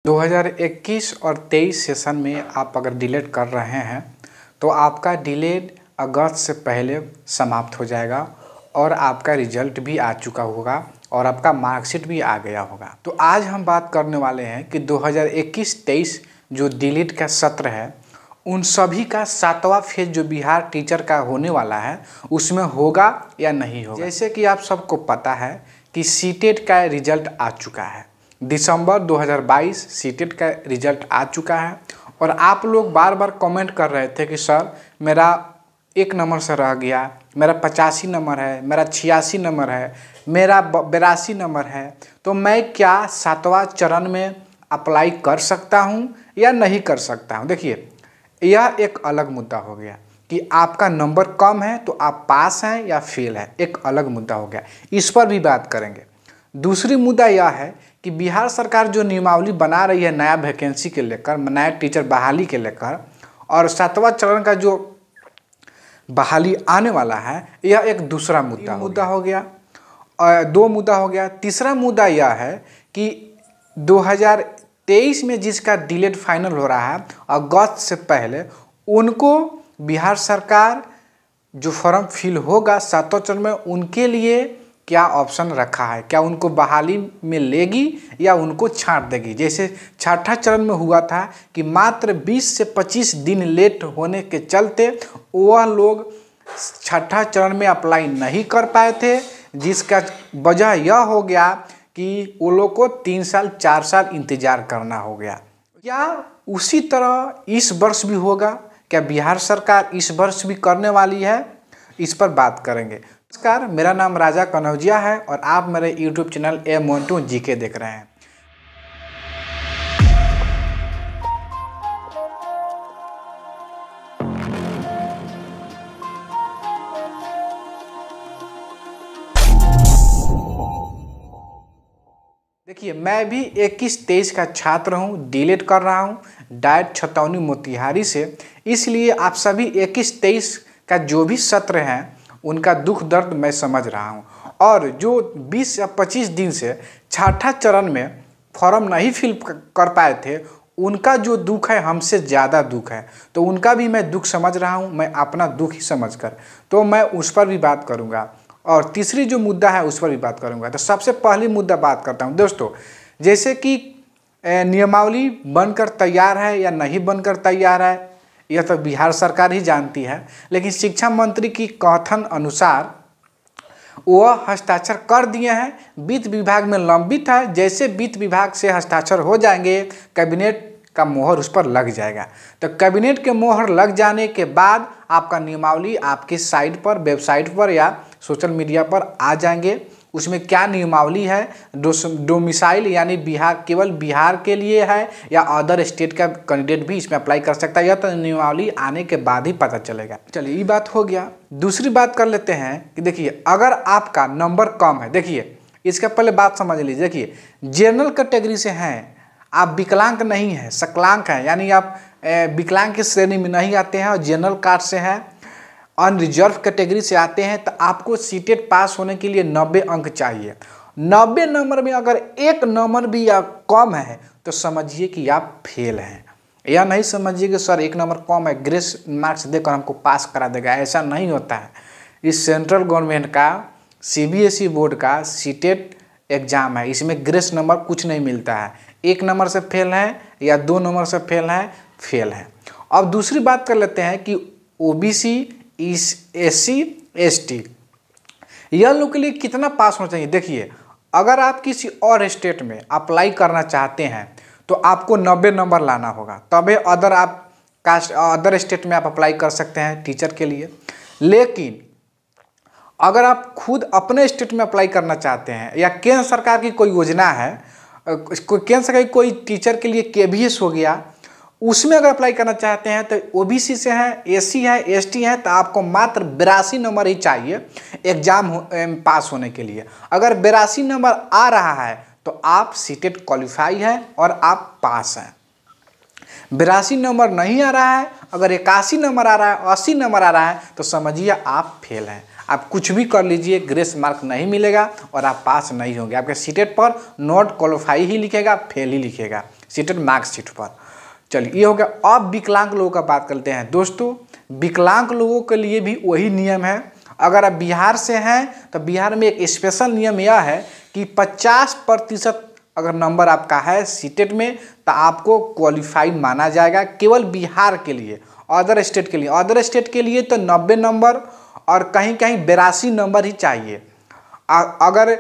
2021 और 23 सेशन में आप अगर डिलीट कर रहे हैं तो आपका डिलीट अगस्त से पहले समाप्त हो जाएगा और आपका रिजल्ट भी आ चुका होगा और आपका मार्कशीट भी आ गया होगा। तो आज हम बात करने वाले हैं कि 2021-23 जो डिलीट का सत्र है उन सभी का 7वां फेज जो बिहार टीचर का होने वाला है उसमें होगा या नहीं होगा। जैसे कि आप सबको पता है कि सीटेट का रिजल्ट आ चुका है, दिसंबर 2022 सीटेट का रिजल्ट आ चुका है और आप लोग बार बार कमेंट कर रहे थे कि सर मेरा 1 नंबर से रह गया, मेरा 85 नंबर है, मेरा 86 नंबर है, मेरा 82 नंबर है, तो मैं क्या 7वां चरण में अप्लाई कर सकता हूं या नहीं कर सकता हूं। देखिए, यह एक अलग मुद्दा हो गया कि आपका नंबर कम है तो आप पास हैं या फेल है, एक अलग मुद्दा हो गया, इस पर भी बात करेंगे। दूसरी मुद्दा यह है कि बिहार सरकार जो नियमावली बना रही है नया वैकेंसी के लेकर, नया टीचर बहाली के लेकर, और 7वां चरण का जो बहाली आने वाला है, यह एक दूसरा मुद्दा हो गया। और 2 मुद्दा हो गया। तीसरा मुद्दा यह है कि 2023 में जिसका डिलीट फाइनल हो रहा है अगस्त से पहले, उनको बिहार सरकार जो फॉर्म फिल होगा 7वां चरण में, उनके लिए क्या ऑप्शन रखा है, क्या उनको बहाली में लेगी या उनको छांट देगी। जैसे 6ठा चरण में हुआ था कि मात्र 20 से 25 दिन लेट होने के चलते वह लोग 6ठा चरण में अप्लाई नहीं कर पाए थे, जिसका वजह यह हो गया कि वो लोग को 3 साल 4 साल इंतजार करना हो गया। क्या उसी तरह इस वर्ष भी होगा? क्या बिहार सरकार इस वर्ष भी करने वाली है? इस पर बात करेंगे। नमस्कार, मेरा नाम राजा कनौजिया है और आप मेरे YouTube चैनल ए मोन्टू जीके देख रहे हैं। देखिए, मैं भी 21-23 का छात्र हूँ, डिलीट कर रहा हूँ डायरेक्ट छतौनी मोतिहारी से। इसलिए आप सभी 21-23 का जो भी सत्र हैं उनका दुख दर्द मैं समझ रहा हूँ। और जो 20 या 25 दिन से 6ठा चरण में फॉर्म नहीं फिल कर पाए थे, उनका जो दुख है हमसे ज़्यादा दुख है, तो उनका भी मैं दुख समझ रहा हूँ, मैं अपना दुख ही समझ कर, तो मैं उस पर भी बात करूँगा। और तीसरी जो मुद्दा है उस पर भी बात करूँगा। तो सबसे पहली मुद्दा बात करता हूँ दोस्तों, जैसे कि नियमावली बनकर तैयार है या नहीं बनकर तैयार है, यह तो बिहार सरकार ही जानती है, लेकिन शिक्षा मंत्री की कथन अनुसार वह हस्ताक्षर कर दिए हैं, वित्त विभाग में लंबित है। जैसे वित्त विभाग से हस्ताक्षर हो जाएंगे, कैबिनेट का मोहर उस पर लग जाएगा। तो कैबिनेट के मोहर लग जाने के बाद आपका नियमावली आपकी साइट पर, वेबसाइट पर या सोशल मीडिया पर आ जाएंगे। उसमें क्या नियमावली है, डोमिसाइल यानी बिहार, केवल बिहार के लिए है या अदर स्टेट का कैंडिडेट भी इसमें अप्लाई कर सकता है, यह तो नियमावली आने के बाद ही पता चलेगा। चलिए, ये बात हो गया। दूसरी बात कर लेते हैं कि देखिए, अगर आपका नंबर कम है, देखिए इसका पहले बात समझ लीजिए। देखिए, जनरल कैटेगरी से हैं, आप विकलांग नहीं हैं, सकलांग हैं, यानी आप विकलांग की श्रेणी में नहीं आते हैं और जनरल कार्ड से हैं, अनरिजर्व कैटेगरी से आते हैं, तो आपको सीटेट पास होने के लिए 90 अंक चाहिए। 90 नंबर में अगर 1 नंबर भी या कम है तो समझिए कि आप फेल हैं। या नहीं समझिए कि सर 1 नंबर कम है, ग्रेस मार्क्स देकर हमको पास करा देगा, ऐसा नहीं होता है। इस सेंट्रल गवर्नमेंट का CBSE बोर्ड का सीटेट एग्ज़ाम है, इसमें ग्रेस नंबर कुछ नहीं मिलता है। 1 नंबर से फेल है या 2 नंबर से फेल है। अब दूसरी बात कर लेते हैं कि OBC, SC, ST, यह लोग के लिए कितना पास होना चाहिए। देखिए, अगर आप किसी और स्टेट में अप्लाई करना चाहते हैं तो आपको 90 नंबर लाना होगा, तभी अदर स्टेट में आप अप्लाई कर सकते हैं टीचर के लिए। लेकिन अगर आप खुद अपने स्टेट में अप्लाई करना चाहते हैं या केंद्र सरकार की कोई योजना है, केंद्र सरकार की कोई टीचर के लिए KVS हो गया, उसमें अगर अप्लाई करना चाहते हैं तो OBC से हैं, SC है, ST है, तो आपको मात्र 82 नंबर ही चाहिए एग्ज़ाम पास होने के लिए। अगर 82 नंबर आ रहा है तो आप सीटेट क्वालिफाई है और आप पास हैं। 82 नंबर नहीं आ रहा है, अगर 81 नंबर आ रहा है, 80 नंबर आ रहा है, तो समझिए आप फेल हैं। आप कुछ भी कर लीजिए, ग्रेस मार्क नहीं मिलेगा और आप पास नहीं होंगे। आपके सीटेट पर नॉट क्वालिफाई ही लिखेगा, फेल ही लिखेगा। सीटेट मार्कशीट पर। चलिए ये हो गया। अब विकलांग लोगों का बात करते हैं दोस्तों। विकलांग लोगों के लिए भी वही नियम है। अगर आप बिहार से हैं तो बिहार में एक स्पेशल नियम यह है कि 50% अगर नंबर आपका है सीटेट में तो आपको क्वालिफाई माना जाएगा, केवल बिहार के लिए। अदर स्टेट के लिए तो 90 नंबर और कहीं कहीं 82 नंबर ही चाहिए। अगर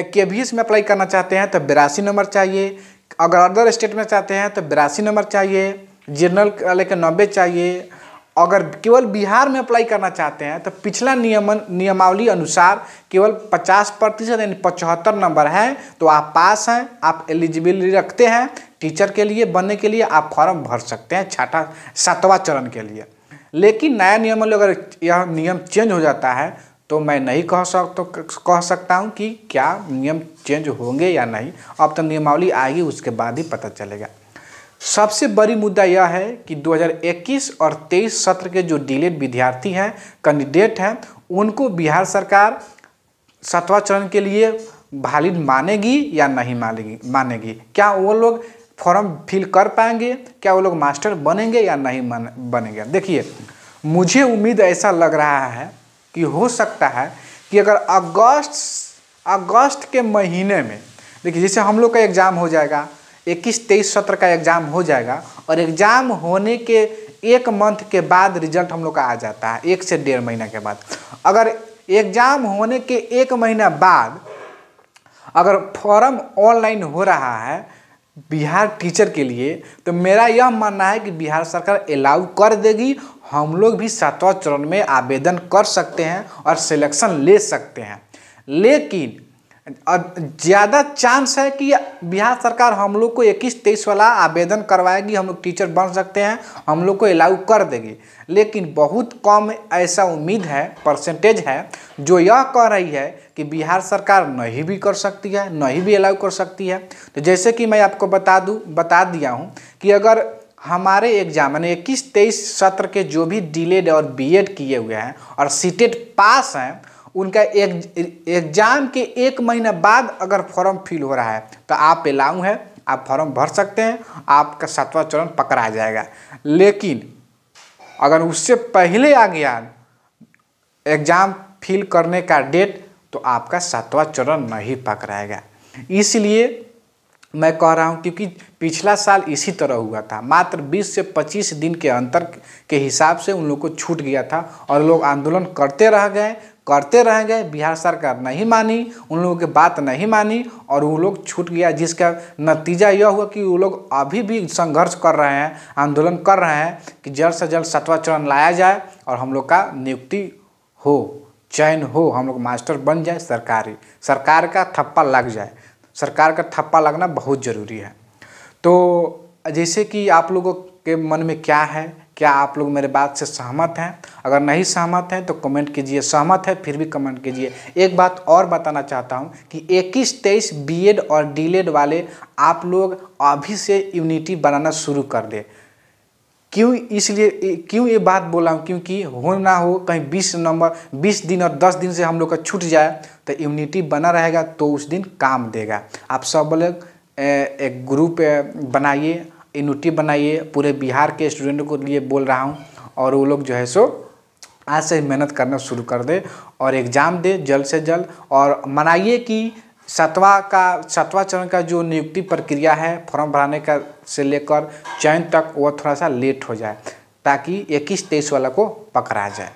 KVS में अप्लाई करना चाहते हैं तो 82 नंबर चाहिए। अगर अदर स्टेट में चाहते हैं तो 82 नंबर चाहिए। जनरल वाले के 90 चाहिए। अगर केवल बिहार में अप्लाई करना चाहते हैं तो पिछला नियमावली अनुसार केवल 50% यानी 75 नंबर है तो आप पास हैं, आप एलिजिबिलिटी रखते हैं टीचर के लिए बनने के लिए, आप फॉर्म भर सकते हैं 7वां चरण के लिए। लेकिन नया नियम में अगर यह नियम चेंज हो जाता है तो मैं नहीं कह सकता हूँ कि क्या नियम चेंज होंगे या नहीं। अब तो नियमावली आएगी उसके बाद ही पता चलेगा। सबसे बड़ी मुद्दा यह है कि 2021 और 23 सत्र के जो डीलेड विद्यार्थी हैं, कैंडिडेट हैं, उनको बिहार सरकार 7वां चरण के लिए वैलिड मानेगी या नहीं मानेगी। क्या वो लोग फॉर्म फिल कर पाएंगे, क्या वो लोग मास्टर बनेंगे या नहीं बनेंगे। देखिए मुझे उम्मीद ऐसा लग रहा है कि हो सकता है कि अगर अगस्त के महीने में, देखिए जैसे हम लोग का एग्ज़ाम हो जाएगा, 21-23 सत्र का एग्ज़ाम हो जाएगा और एग्ज़ाम होने के 1 मंथ के बाद रिजल्ट हम लोग का आ जाता है, 1 से 1.5 महीना के बाद। अगर एग्ज़ाम होने के 1 महीना बाद अगर फॉर्म ऑनलाइन हो रहा है बिहार टीचर के लिए तो मेरा यह मानना है कि बिहार सरकार अलाउ कर देगी। हम लोग भी 7वां चरण में आवेदन कर सकते हैं और सिलेक्शन ले सकते हैं। लेकिन ज़्यादा चांस है कि बिहार सरकार हम लोग को 21-23 वाला आवेदन करवाएगी, हम लोग टीचर बन सकते हैं, हम लोग को अलाउ कर देगी। लेकिन बहुत कम ऐसा उम्मीद है, परसेंटेज है जो यह कह रही है कि बिहार सरकार नहीं भी कर सकती है, नहीं भी अलाउ कर सकती है। तो जैसे कि मैं आपको बता दिया हूँ कि अगर हमारे एग्जाम यानी 21-23 सत्र के जो भी डीलेड और बीएड किए हुए हैं और सीटेट पास हैं, उनका एग्जाम के 1 महीना बाद अगर फॉर्म फिल हो रहा है तो आप अलाउ है, आप फॉर्म भर सकते हैं, आपका 7वां चरण पकड़ा जाएगा। लेकिन अगर उससे पहले आ गया एग्ज़ाम फिल करने का डेट तो आपका 7वां चरण नहीं पकड़ाएगा। इसलिए मैं कह रहा हूँ क्योंकि पिछला साल इसी तरह हुआ था, मात्र 20 से 25 दिन के अंतर के हिसाब से उन लोग को छूट गया था और लोग आंदोलन करते रह गए। बिहार सरकार नहीं मानी, उन लोगों की बात नहीं मानी और वो लोग छूट गया, जिसका नतीजा यह हुआ कि वो लोग अभी भी संघर्ष कर रहे हैं, आंदोलन कर रहे हैं कि जल्द से जल्द 7वां चरण लाया जाए और हम लोग का नियुक्ति हो, चयन हो, हम लोग मास्टर बन जाए, सरकार का थप्पा लग जाए। सरकार का थप्पा लगना बहुत ज़रूरी है। तो जैसे कि आप लोगों के मन में क्या है, क्या आप लोग मेरे बात से सहमत हैं? अगर नहीं सहमत हैं तो कमेंट कीजिए, सहमत है फिर भी कमेंट कीजिए। एक बात और बताना चाहता हूं कि 21-23 बीएड और डीलेड वाले आप लोग अभी से यूनिटी बनाना शुरू कर दें। क्यों ये बात बोला हूँ? क्योंकि हो ना हो कहीं 20 दिन और 10 दिन से हम लोग का छूट जाए तो यूनिटी बना रहेगा तो उस दिन काम देगा। आप सब लोग एक ग्रुप बनाइए, यूनिटी बनाइए, पूरे बिहार के स्टूडेंट को लिए बोल रहा हूँ और वो लोग जो है सो आज से मेहनत करना शुरू कर दे और एग्ज़ाम दे जल्द से जल्द। और मनाइए कि 7वां चरण का जो नियुक्ति प्रक्रिया है फॉर्म भराने का से लेकर चयन तक वो थोड़ा सा लेट हो जाए ताकि 21-23 वाला को पकड़ा जाए।